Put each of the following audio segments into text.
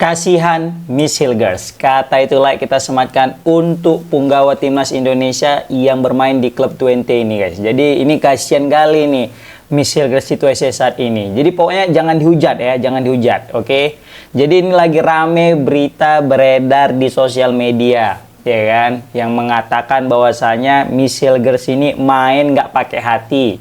Kasihan Miss Hilgers, kata itulah kita sematkan untuk punggawa timnas Indonesia yang bermain di klub Twente ini guys. Jadi ini kasihan kali nih Miss Hilgers situasi saat ini. Jadi pokoknya jangan dihujat ya, jangan dihujat, oke? Jadi ini lagi rame berita beredar di sosial media, ya kan? Yang mengatakan bahwasanya Miss Hilgers ini main nggak pakai hati.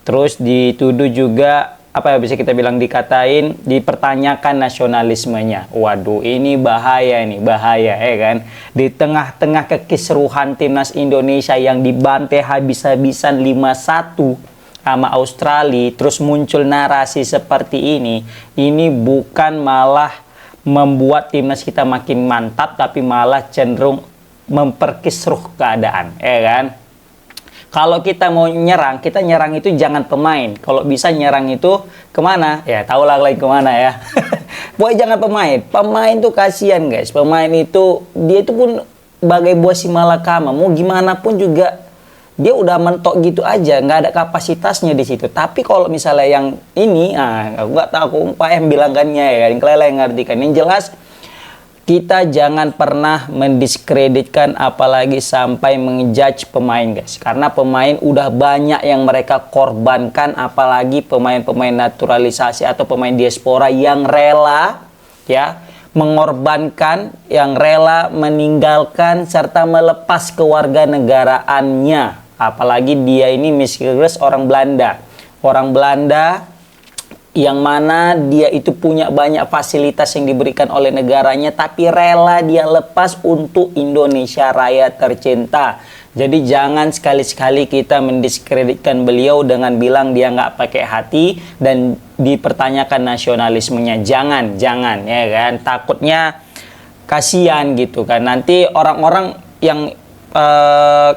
Terus dituduh juga apa ya, bisa kita bilang dikatain, dipertanyakan nasionalismenya. Waduh, ini bahaya nih, bahaya ya kan. Di tengah-tengah kekisruhan timnas Indonesia yang dibantai habis-habisan 5-1 sama Australia, terus muncul narasi seperti ini bukan malah membuat timnas kita makin mantap, tapi malah cenderung memperkisruh keadaan, ya kan. Kalau kita mau nyerang, kita nyerang itu jangan pemain. Kalau bisa nyerang itu kemana? Ya tahulah lagi kemana ya. Pokoknya jangan pemain. Pemain tuh kasihan guys. Pemain itu, dia itu pun bagai buah si malakama. Mau gimana pun juga dia udah mentok gitu aja. Nggak ada kapasitasnya di situ. Tapi kalau misalnya yang ini, aku nggak tahu, aku yang bilangkannya ya. Yang kelele yang ngartikan. Yang jelas, kita jangan pernah mendiskreditkan apalagi sampai menjudge pemain guys. Karena pemain udah banyak yang mereka korbankan, apalagi pemain-pemain naturalisasi atau pemain diaspora yang rela ya mengorbankan, yang rela meninggalkan serta melepas kewarganegaraannya. Apalagi dia ini Miss Hilgers orang Belanda. Orang Belanda yang mana dia itu punya banyak fasilitas yang diberikan oleh negaranya, tapi rela dia lepas untuk Indonesia Raya tercinta. Jadi jangan sekali-sekali kita mendiskreditkan beliau dengan bilang dia nggak pakai hati dan dipertanyakan nasionalismenya. Jangan ya kan. Takutnya kasihan gitu kan. Nanti orang-orang yang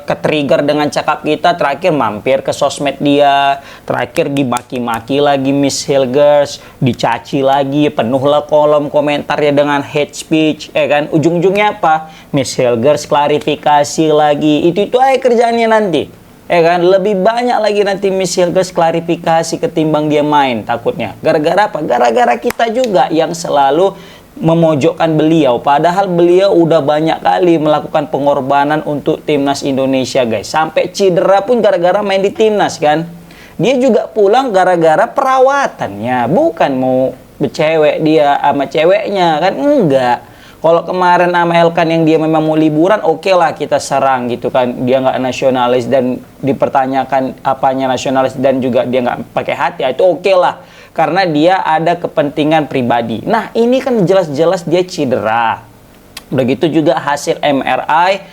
ke-trigger dengan cakap kita, terakhir mampir ke sosmed dia, terakhir dimaki-maki lagi Miss Hilgers, dicaci lagi, penuhlah kolom komentarnya dengan hate speech, kan? Ujung-ujungnya apa? Miss Hilgers klarifikasi lagi, itu aja kerjaannya nanti, kan? Lebih banyak lagi nanti Miss Hilgers klarifikasi ketimbang dia main, takutnya. Gara-gara apa? Gara-gara kita juga yang selalu memojokkan beliau, padahal beliau udah banyak kali melakukan pengorbanan untuk timnas Indonesia guys, sampai cedera pun gara-gara main di timnas kan. Dia juga pulang gara-gara perawatannya, bukan mau bercewek dia sama ceweknya kan, enggak. Kalau kemarin sama Elkan yang dia memang mau liburan, oke lah kita serang gitu kan, dia nggak nasionalis dan dipertanyakan apanya nasionalis dan juga dia nggak pakai hati, itu oke lah. Karena dia ada kepentingan pribadi. Nah ini kan jelas-jelas dia cedera. Begitu juga hasil MRI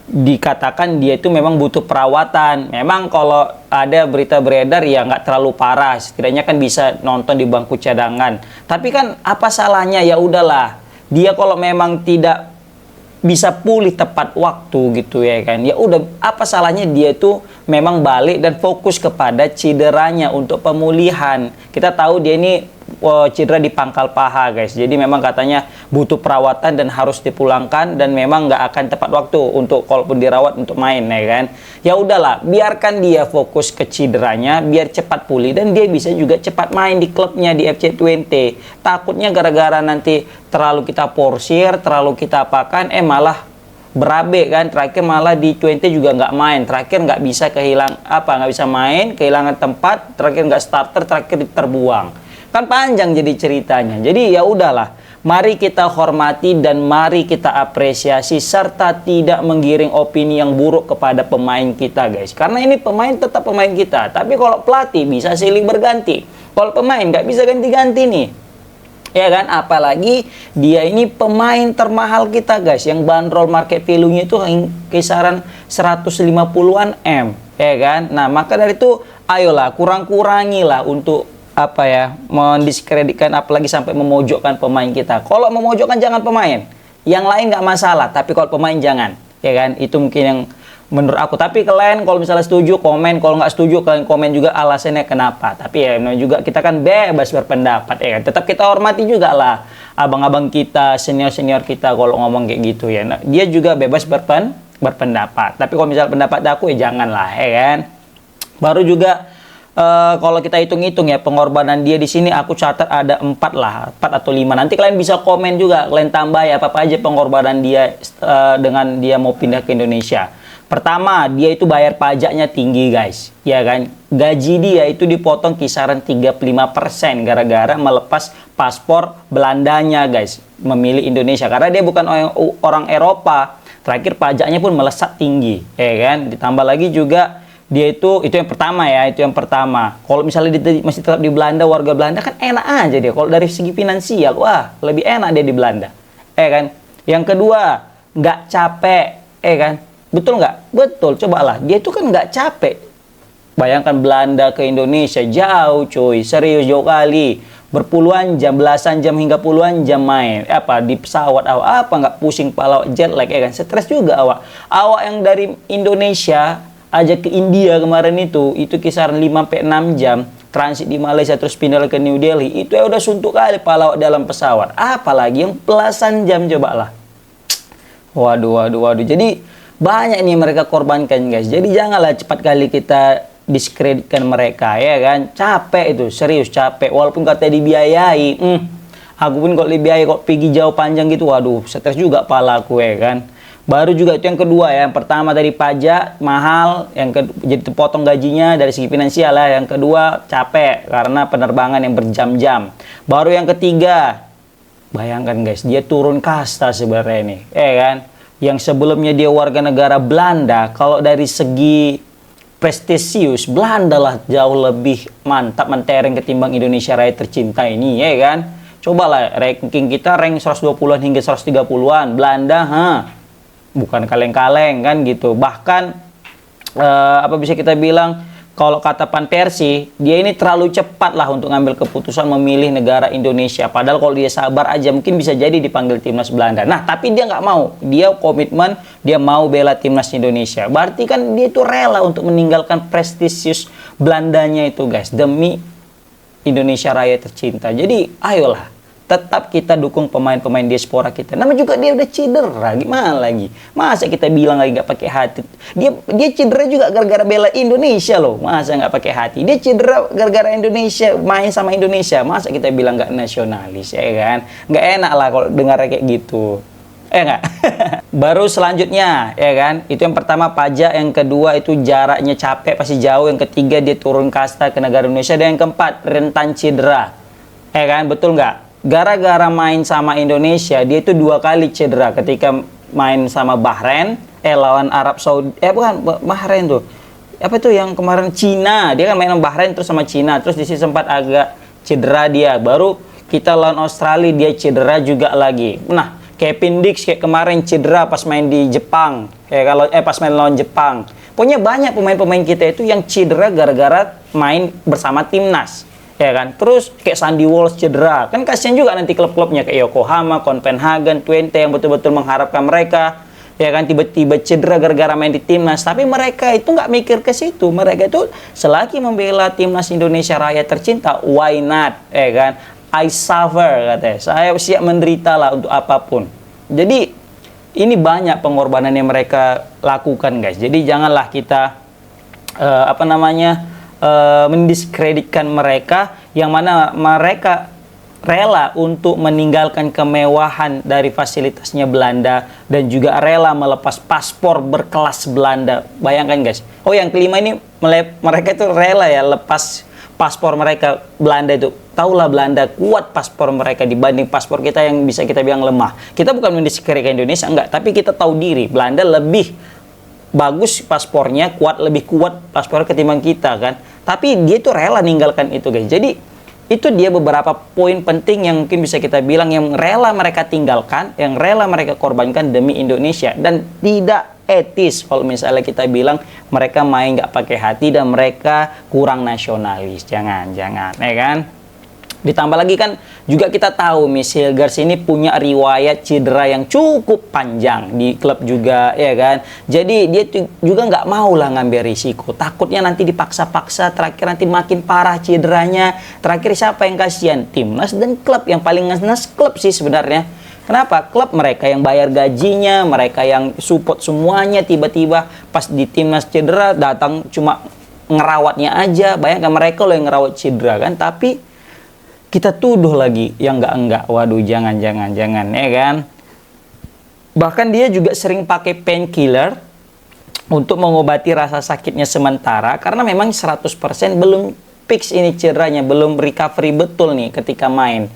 dikatakan dia itu memang butuh perawatan. Memang kalau ada berita beredar ya nggak terlalu parah. Setidaknya kan bisa nonton di bangku cadangan. Tapi kan apa salahnya, ya udahlah. Dia kalau memang tidak bisa pulih tepat waktu gitu ya kan, ya udah, apa salahnya dia itu memang balik dan fokus kepada cederanya untuk pemulihan. Kita tahu dia ini cedera di pangkal paha guys, jadi memang katanya butuh perawatan dan harus dipulangkan, dan memang nggak akan tepat waktu untuk kalaupun dirawat untuk main ya kan. Ya udahlah, biarkan dia fokus ke cederanya biar cepat pulih dan dia bisa juga cepat main di klubnya di FC Twente. Takutnya gara-gara nanti terlalu kita porsir, terlalu kita apakan, malah berabe kan. Terakhir malah di Twente juga nggak main, terakhir nggak bisa nggak bisa main, kehilangan tempat, terakhir nggak starter, terakhir terbuang. Kan panjang jadi ceritanya. Jadi ya udahlah, mari kita hormati dan mari kita apresiasi serta tidak menggiring opini yang buruk kepada pemain kita guys. Karena ini pemain tetap pemain kita, tapi kalau pelatih bisa silih berganti, kalau pemain nggak bisa ganti-ganti nih. Ya kan, apalagi dia ini pemain termahal kita guys, yang bandrol market value-nya itu kisaran 150-an M, ya kan. Nah maka dari itu ayolah kurang-kurangilah untuk apa ya, mendiskreditkan apalagi sampai memojokkan pemain kita. Kalau memojokkan jangan pemain, yang lain nggak masalah, tapi kalau pemain jangan, ya kan. Itu mungkin yang menurut aku. Tapi kalian kalau misalnya setuju komen, kalau nggak setuju kalian komen juga alasannya kenapa. Tapi ya juga kita kan bebas berpendapat ya kan. Tetap kita hormati juga lah abang-abang kita, senior-senior kita kalau ngomong kayak gitu ya. Nah, dia juga bebas berpendapat. Tapi kalau misalnya pendapat aku ya jangan lah ya kan. Baru juga kalau kita hitung-hitung ya pengorbanan dia di sini aku catat ada 4 lah, 4 atau 5. Nanti kalian bisa komen juga, kalian tambah ya apa aja pengorbanan dia dengan dia mau pindah ke Indonesia. Pertama, dia itu bayar pajaknya tinggi guys, ya kan? Gaji dia itu dipotong kisaran 35% gara-gara melepas paspor Belandanya guys, memilih Indonesia karena dia bukan orang Eropa. Terakhir pajaknya pun melesat tinggi, ya kan? Ditambah lagi juga dia itu yang pertama ya, itu yang pertama. Kalau misalnya dia masih tetap di Belanda, warga Belanda kan enak aja dia. Kalau dari segi finansial, wah lebih enak dia di Belanda, kan? Yang kedua, nggak capek, kan? Betul nggak? Betul. Cobalah, dia itu kan nggak capek. Bayangkan Belanda ke Indonesia jauh, cuy, serius jauh kali. Berpuluhan jam, belasan jam hingga puluhan jam main. Apa di pesawat awak apa nggak pusing kepala jet lag, kan? Stres juga awak. Awak yang dari Indonesia aja ke India kemarin itu kisaran 5-6 jam transit di Malaysia terus pindah ke New Delhi, itu ya udah suntuk kali pala dalam pesawat, apalagi yang belasan jam. Cobalah, waduh, jadi banyak nih mereka korbankan guys. Jadi janganlah cepat kali kita diskreditkan mereka, ya kan? Capek itu, serius capek, walaupun kata dibiayai. Aku pun kalau dibiayai kok pergi jauh panjang gitu, waduh stres juga pala aku, ya kan? Baru juga itu yang kedua ya. Yang pertama dari pajak mahal, yang kedua jadi terpotong gajinya dari segi finansial ya. Yang kedua capek karena penerbangan yang berjam-jam. Baru yang ketiga, bayangkan guys, dia turun kasta sebenarnya nih, kan? Yang sebelumnya dia warga negara Belanda, kalau dari segi prestisius Belanda lah jauh lebih mantap mentereng ketimbang Indonesia Raya tercinta ini, ya kan? Cobalah ranking kita rank 120-an hingga 130-an. Belanda, bukan kaleng-kaleng kan gitu. Bahkan apa bisa kita bilang, kalau kata Van Persie, dia ini terlalu cepat lah untuk ngambil keputusan memilih negara Indonesia. Padahal kalau dia sabar aja mungkin bisa jadi dipanggil timnas Belanda. Nah tapi dia nggak mau, dia komitmen, dia mau bela timnas Indonesia. Berarti kan dia itu rela untuk meninggalkan prestisius Belandanya itu guys, demi Indonesia Raya tercinta. Jadi ayolah, tetap kita dukung pemain-pemain diaspora kita. Namanya juga dia udah cedera, gimana lagi? Masa kita bilang lagi nggak pakai hati? Dia cedera juga gara-gara bela Indonesia loh. Masa nggak pakai hati? Dia cedera gara-gara Indonesia, main sama Indonesia. Masa kita bilang nggak nasionalis, ya kan? Nggak enak lah kalau dengar kayak gitu. Nggak? Baru selanjutnya, ya kan? Itu yang pertama pajak, yang kedua itu jaraknya capek pasti jauh, yang ketiga dia turun kasta ke negara Indonesia, dan yang keempat rentan cedera, ya kan? Betul nggak? Gara-gara main sama Indonesia, dia itu 2 kali cedera ketika main sama Bahrain, lawan Arab Saudi, bukan Bahrain tuh, apa tuh yang kemarin Cina, dia kan main sama Bahrain terus sama Cina, terus di sini sempat agak cedera dia. Baru kita lawan Australia, dia cedera juga lagi. Nah, Kevin Dix kayak kemarin cedera pas main di Jepang, pas main lawan Jepang. Pokoknya banyak pemain-pemain kita itu yang cedera gara-gara main bersama timnas, ya kan? Terus kayak Sandy Walsh cedera, kan kasihan juga nanti klub-klubnya kayak Yokohama, Copenhagen, Twente yang betul-betul mengharapkan mereka, ya kan, tiba-tiba cedera gara-gara main di timnas. Tapi mereka itu nggak mikir ke situ. Mereka itu selagi membela timnas Indonesia Raya tercinta, why not, ya kan? I suffer, katanya, saya siap menderita lah untuk apapun. Jadi ini banyak pengorbanan yang mereka lakukan guys. Jadi janganlah kita mendiskreditkan mereka, yang mana mereka rela untuk meninggalkan kemewahan dari fasilitasnya Belanda dan juga rela melepas paspor berkelas Belanda. Bayangkan guys. Oh, yang kelima ini mereka itu rela ya lepas paspor mereka Belanda itu. Taulah Belanda kuat paspor mereka dibanding paspor kita yang bisa kita bilang lemah. Kita bukan mendiskreditkan Indonesia, enggak, tapi kita tahu diri Belanda lebih bagus paspornya, lebih kuat paspor ketimbang kita kan. Tapi dia itu rela ninggalkan itu guys. Jadi itu dia beberapa poin penting yang mungkin bisa kita bilang yang rela mereka tinggalkan, yang rela mereka korbankan demi Indonesia. Dan tidak etis kalau misalnya kita bilang mereka main nggak pakai hati dan mereka kurang nasionalis. Jangan, ya kan? Ditambah lagi kan juga kita tahu Miss Hilgers ini punya riwayat cedera yang cukup panjang di klub juga, ya kan. Jadi dia juga nggak mau lah ngambil risiko, takutnya nanti dipaksa-paksa, terakhir nanti makin parah cederanya. Terakhir siapa yang kasihan? Timnas dan klub. Yang paling ngenes klub sih sebenarnya. Kenapa? Klub mereka yang bayar gajinya, mereka yang support semuanya, tiba-tiba pas di timnas cedera datang cuma ngerawatnya aja. Bayangkan mereka loh yang ngerawat cedera kan, tapi kita tuduh lagi yang enggak. Waduh, jangan ya kan. Bahkan dia juga sering pakai painkiller untuk mengobati rasa sakitnya sementara, karena memang 100% belum fix ini cederanya, belum recovery betul nih ketika main.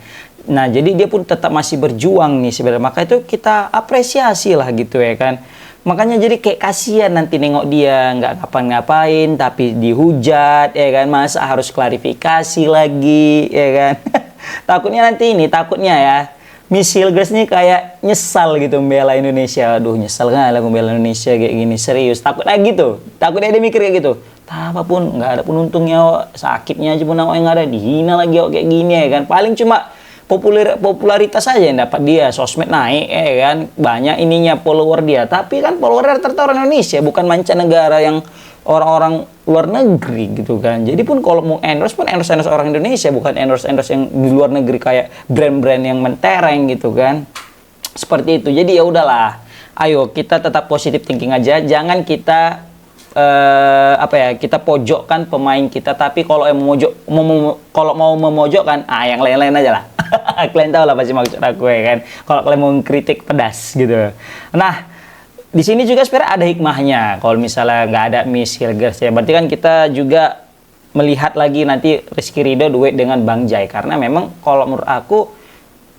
Nah, jadi dia pun tetap masih berjuang nih sebenarnya. Maka itu kita apresiasi lah gitu ya kan. Makanya jadi kayak kasihan nanti nengok dia nggak ngapa-ngapain tapi dihujat ya kan, masa harus klarifikasi lagi ya kan. takutnya ya Miss Hilgers nih kayak nyesal gitu membela Indonesia. Aduh, nyesal nggak lah membela Indonesia kayak gini, serius. Takutnya gitu. Takutnya dia mikir kayak gitu. Apapun, nggak ada pun untungnya, sakitnya aja pun yang ada, dihina lagi kayak gini ya kan. Paling cuma popularitas aja yang dapat dia, sosmed naik ya kan. Banyak ininya follower dia. Tapi kan follower rata-rata orang Indonesia, bukan mancanegara yang orang-orang luar negeri gitu kan. Jadi pun kalau mau endorse pun endorse orang Indonesia, bukan endorse yang di luar negeri kayak brand-brand yang mentereng gitu kan. Seperti itu. Jadi ya udahlah. Ayo kita tetap positive thinking aja. Jangan kita kita pojokkan pemain kita. Tapi kalau mau memojokkan, yang lain-lain aja lah. Kalian tahu lah pasti maksud aku ya kan. Kalau kalian mau kritik pedas gitu. Nah, di sini juga sebenarnya ada hikmahnya. Kalau misalnya nggak ada Miss Hilgers ya, berarti kan kita juga melihat lagi nanti Rizky Ridho duet dengan Bang Jai. Karena memang kalau menurut aku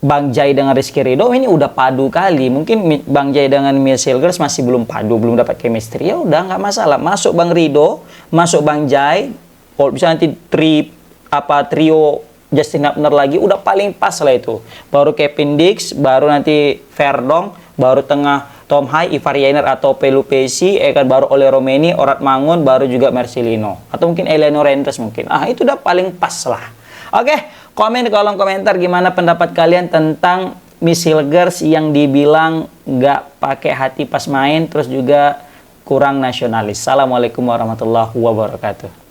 Bang Jai dengan Rizky Ridho ini udah padu kali. Mungkin Bang Jai dengan Miss Hilgers masih belum padu, belum dapat chemistry. Ya udah nggak masalah. Masuk Bang Ridho, masuk Bang Jai. Kalau bisa nanti trio Justin Hubner lagi, udah paling pas lah itu. Baru Kevin Dix, baru nanti Verdong, baru tengah Tom Hai, Ivar Yainer atau Pelupesi, baru Ole Romeni, Orat Mangun, baru juga Marcelino. Atau mungkin Eleanor Renders mungkin. Itu udah paling pas lah. Oke, komen di kolom komentar gimana pendapat kalian tentang Miss Hilgers yang dibilang nggak pakai hati pas main, terus juga kurang nasionalis. Assalamualaikum warahmatullahi wabarakatuh.